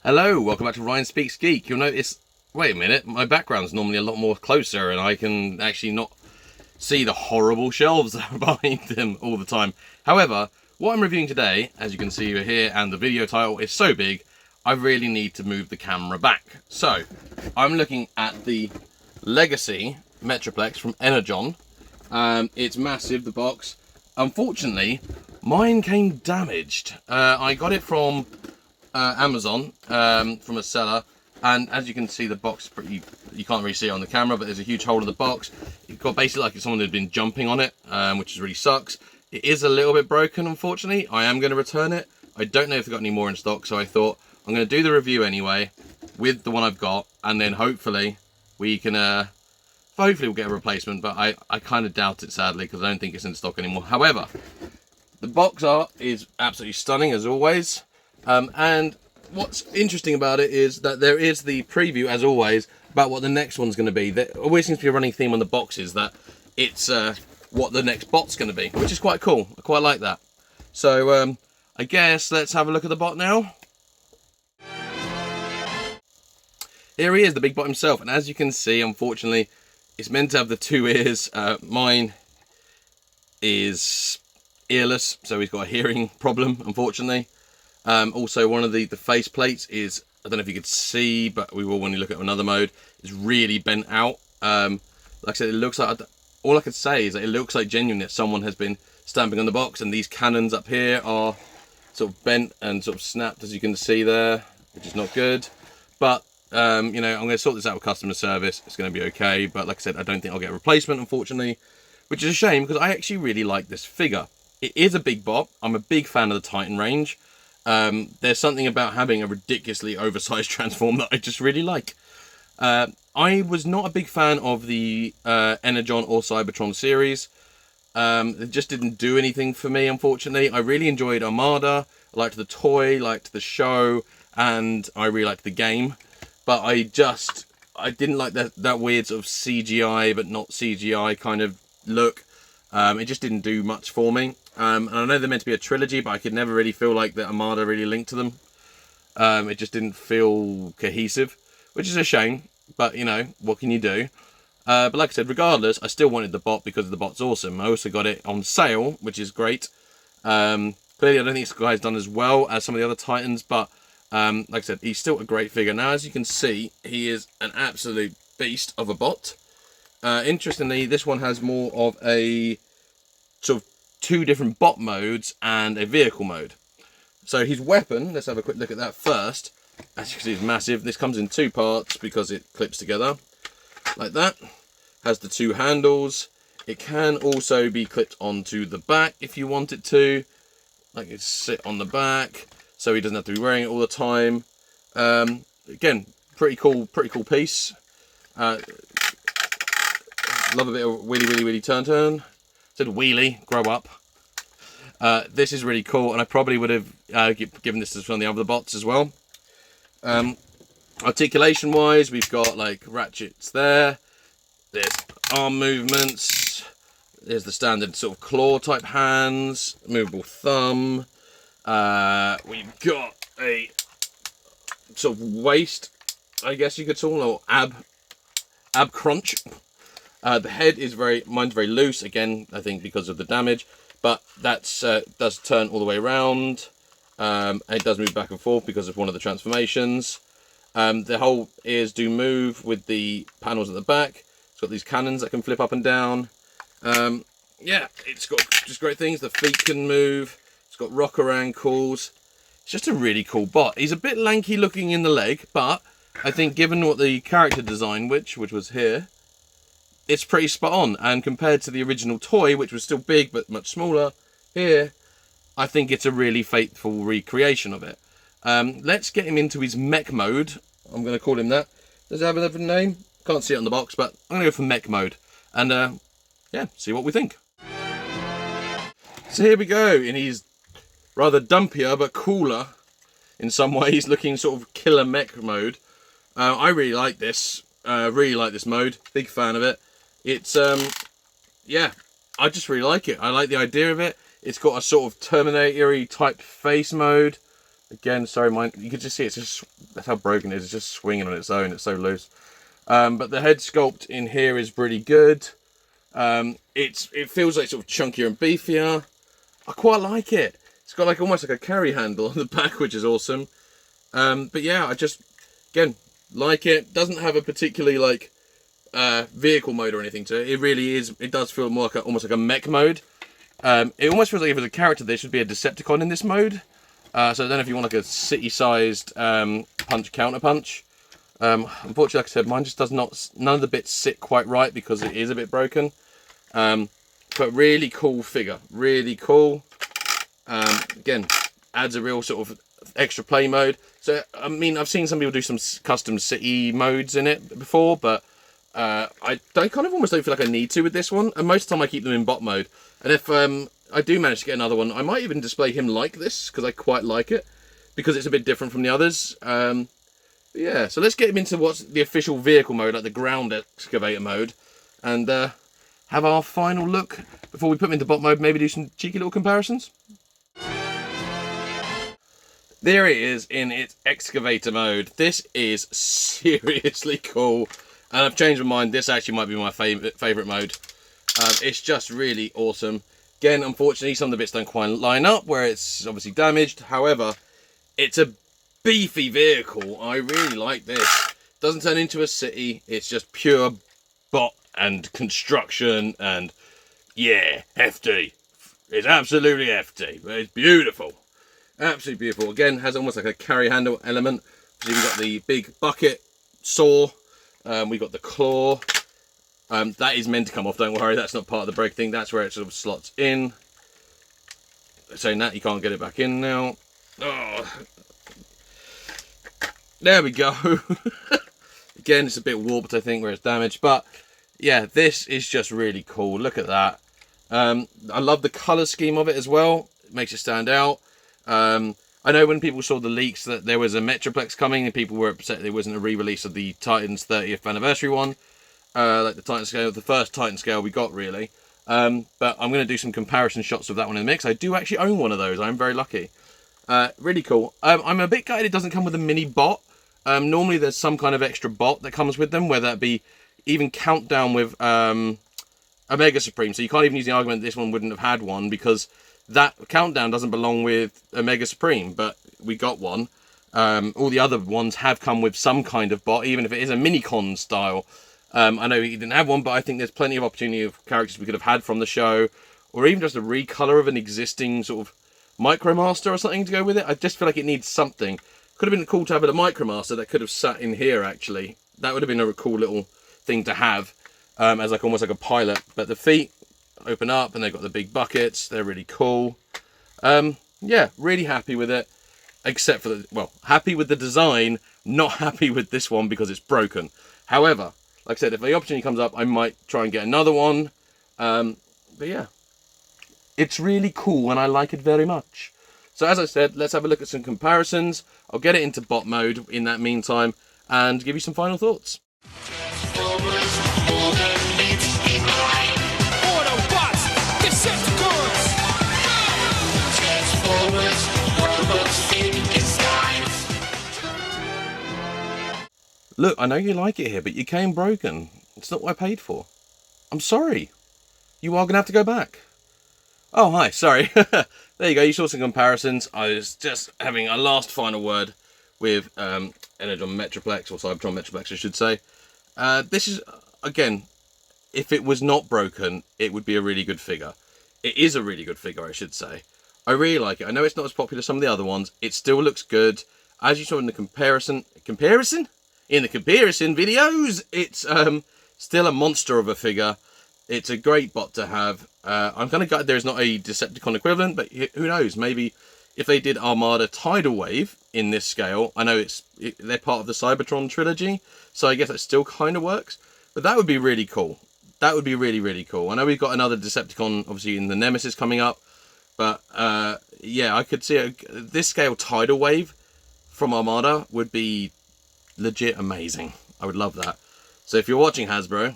Hello, welcome back to Ryan Speaks Geek. You'll notice, wait a minute, my background's normally a lot more closer and I can actually not see the horrible shelves that are behind them all the time. However, what I'm reviewing today, as you can see here, and the video title is so big, I really need to move the camera back. So, I'm looking at the Legacy Metroplex from Energon. It's massive, the box. Unfortunately, mine came damaged. I got it from Amazon, from a seller, and as you can see, the box pretty, you can't really see it on the camera, but there's a huge hole in the box. You've got basically like someone had been jumping on it, which really sucks. It is a little bit broken, unfortunately. I am going to return it. I don't know if they've got any more in stock, so I thought I'm going to do the review anyway with the one I've got, and then hopefully we can hopefully we'll get a replacement, but I kind of doubt it, sadly, because I don't think it's in stock anymore. However, the box art is absolutely stunning as always. And what's interesting about it is that there is the preview, as always, about what the next one's going to be. There always seems to be a running theme on the boxes that it's what the next bot's going to be, which is quite cool. I quite like that. So I guess let's have a look at the bot now. Here he is, the big bot himself. And as you can see, unfortunately, it's meant to have the two ears. Mine is earless, so he's got a hearing problem, unfortunately. Also, one of the face plates is, I don't know if you could see, but we will when you look at another mode, is really bent out. Like I said, it looks like, all I could say is that it looks like genuinely that someone has been stamping on the box, and these cannons up here are sort of bent and sort of snapped, as you can see there, which is not good. But, you know, I'm going to sort this out with customer service. It's going to be okay, but like I said, I don't think I'll get a replacement, unfortunately, which is a shame because I actually really like this figure. It is a big bot. I'm a big fan of the Titan range. There's something about having a ridiculously oversized transform that I just really like. I was not a big fan of the Energon or Cybertron series. It just didn't do anything for me, unfortunately. I really enjoyed Armada. I liked the toy, liked the show, and I really liked the game. But I didn't like that weird sort of CGI but not CGI kind of look. It just didn't do much for me. And I know they're meant to be a trilogy, but I could never really feel like the Armada really linked to them. It just didn't feel cohesive, which is a shame, but you know, what can you do? But like I said, regardless, I still wanted the bot because the bot's awesome. I also got it on sale, which is great. Clearly, I don't think this guy's done as well as some of the other Titans, but like I said, he's still a great figure. Now, as you can see, he is an absolute beast of a bot. Interestingly, this one has more of a sort of two different bot modes and a vehicle mode. So his weapon, let's have a quick look at that first. As you can see, it's massive. This comes in two parts because it clips together like that. Has the two handles. It can also be clipped onto the back if you want it to. Like it sit on the back, so he doesn't have to be wearing it all the time. Again, pretty cool piece. Love a bit of wheelie turn. Said wheelie, grow up. This is really cool, and I probably would have given this to some of the other bots as well. Articulation wise, we've got like ratchets there. There's arm movements. There's the standard sort of claw type hands, movable thumb. We've got a sort of waist, I guess you could call it, or ab crunch. The head is mine's very loose, again, I think because of the damage, but that's does turn all the way around. And it does move back and forth because of one of the transformations. The whole ears do move with the panels at the back. It's got these cannons that can flip up and down. Yeah, it's got just great things. The feet can move. It's got rocker ankles. It's just a really cool bot. He's a bit lanky looking in the leg, but I think given what the character design, which was here, it's pretty spot on. And compared to the original toy, which was still big but much smaller, here, I think it's a really faithful recreation of it. Let's get him into his mech mode. I'm going to call him that. Does it have another name? Can't see it on the box, but I'm going to go for mech mode. And yeah, see what we think. So here we go, and he's rather dumpier but cooler in some ways, looking sort of killer mech mode. I really like this. Really like this mode. Big fan of it. It's yeah, I just really like it. I like the idea of it. It's got a sort of Terminator-y type face mode. Again, sorry, you can just see it's just, that's how broken it is. It's just swinging on its own. It's so loose. But the head sculpt in here is pretty good. It feels like sort of chunkier and beefier. I quite like it. It's got like almost like a carry handle on the back, which is awesome. But yeah, I just, again, like it. Doesn't have a particularly like vehicle mode or anything to it. It really is, it does feel more like almost like a mech mode. It almost feels like if it was a character, there should be a Decepticon in this mode. So I don't know if you want like a city-sized punch counter punch. Unfortunately, like I said, mine just does not, none of the bits sit quite right because it is a bit broken. But really cool figure, really cool. Again, adds a real sort of extra play mode. So, I mean, I've seen some people do some custom city modes in it before, but I kind of almost don't feel like I need to with this one. And most of the time I keep them in bot mode. And if I do manage to get another one, I might even display him like this, because I quite like it, because it's a bit different from the others. Yeah, so let's get him into what's the official vehicle mode, like the ground excavator mode, and have our final look before we put him into bot mode, maybe do some cheeky little comparisons. There it is in its excavator mode. This is seriously cool, and I've changed my mind. This actually might be my favourite mode. It's just really awesome. Again, unfortunately, some of the bits don't quite line up where it's obviously damaged. However, it's a beefy vehicle. I really like this. Doesn't turn into a city. It's just pure bot and construction, and yeah, hefty. It's absolutely hefty, but it's beautiful. Absolutely beautiful. Again, has almost like a carry handle element. So we've got the big bucket saw. We've got the claw. That is meant to come off, don't worry, that's not part of the brake thing, that's where it sort of slots in. Saying that, you can't get it back in now. Oh. There we go. Again, it's a bit warped, I think, where it's damaged, but yeah, this is just really cool. Look at that. I love the colour scheme of it as well. It makes it stand out. I know when people saw the leaks that there was a Metroplex coming and people were upset there wasn't a re-release of the Titans 30th anniversary one. Like the Titan scale, the first Titan scale we got, really. But I'm going to do some comparison shots of that one in the mix. I do actually own one of those. I'm very lucky. Really cool. I'm a bit gutted it doesn't come with a mini bot. Normally there's some kind of extra bot that comes with them, whether that be even Countdown with Omega Supreme. So you can't even use the argument that this one wouldn't have had one, because that Countdown doesn't belong with Omega Supreme, but we got one. All the other ones have come with some kind of bot, even if it is a mini-con style. I know he didn't have one, but I think there's plenty of opportunity of characters we could have had from the show, or even just a recolor of an existing sort of Micromaster or something to go with it. I just feel like it needs something. Could have been cool to have a Micromaster that could have sat in here, actually. That would have been a cool little thing to have, as like almost like a pilot. But the feet open up, and they've got the big buckets. They're really cool. Yeah, really happy with it. Except for the, well, happy with the design, not happy with this one because it's broken. However, like I said, if the opportunity comes up, I might try and get another one. But yeah, it's really cool and I like it very much. So as I said, let's have a look at some comparisons. I'll get it into bot mode in that meantime and give you some final thoughts. Look, I know you like it here, but you came broken. It's not what I paid for. I'm sorry. You are going to have to go back. Oh, hi, sorry. There you go, you saw some comparisons. I was just having a last final word with Energon Metroplex, or Cybertron Metroplex, I should say. This is, again, if it was not broken, it would be a really good figure. It is a really good figure, I should say. I really like it. I know it's not as popular as some of the other ones. It still looks good. As you saw in the comparison videos, it's still a monster of a figure. It's a great bot to have. I'm kind of gutted there's not a Decepticon equivalent, but who knows? Maybe if they did Armada Tidal Wave in this scale, I know they're part of the Cybertron trilogy, so I guess that still kind of works. But that would be really cool. That would be really, really cool. I know we've got another Decepticon, obviously, in the Nemesis coming up, but yeah, I could see this scale Tidal Wave from Armada would be legit amazing. I would love that. So if you're watching, Hasbro,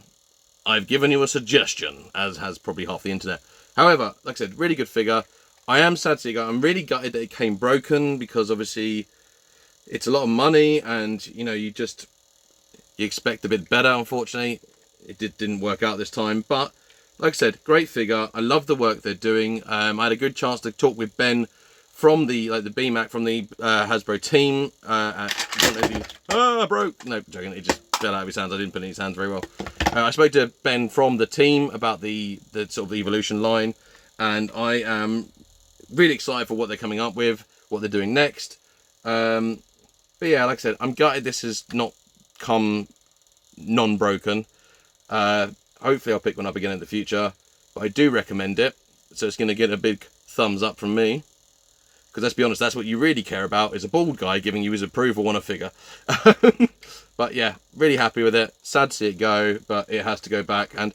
I've given you a suggestion, as has probably half the internet. However, like I said, really good figure. I am sad to see it go. I'm really gutted that it came broken, because obviously it's a lot of money, and you know, you expect a bit better. Unfortunately, it didn't work out this time, but like I said, great figure. I love the work they're doing. I had a good chance to talk with Ben from the BMAC, from the Hasbro team. Broke. No, joking. It just fell out of his hands. I didn't put it in his hands very well. I spoke to Ben from the team about the sort of the Evolution line, and I am really excited for what they're coming up with, what they're doing next. But yeah, like I said, I'm gutted this has not come non-broken. Hopefully I'll pick one up again in the future, but I do recommend it, so it's going to get a big thumbs up from me, because let's be honest, that's what you really care about, is a bald guy giving you his approval on a figure. But yeah, really happy with it. Sad to see it go, but it has to go back, and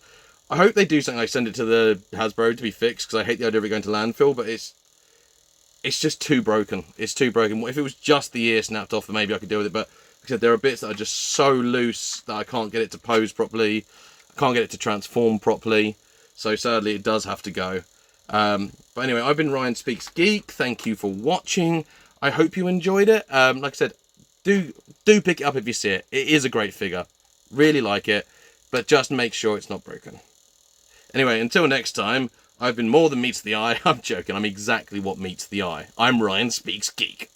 I hope they do something like send it to the Hasbro to be fixed, because I hate the idea of it going to landfill, but it's just too broken. It's too broken. If it was just the ear snapped off, then maybe I could deal with it, but like I said, there are bits that are just so loose that I can't get it to pose properly. I can't get it to transform properly. So sadly, it does have to go. But anyway, I've been Ryan Speaks Geek. Thank you for watching. I hope you enjoyed it. Like I said, do pick it up if you see it. It is a great figure. Really like it. But just make sure it's not broken. Anyway, until next time, I've been more than meets the eye. I'm joking. I'm exactly what meets the eye. I'm Ryan Speaks Geek.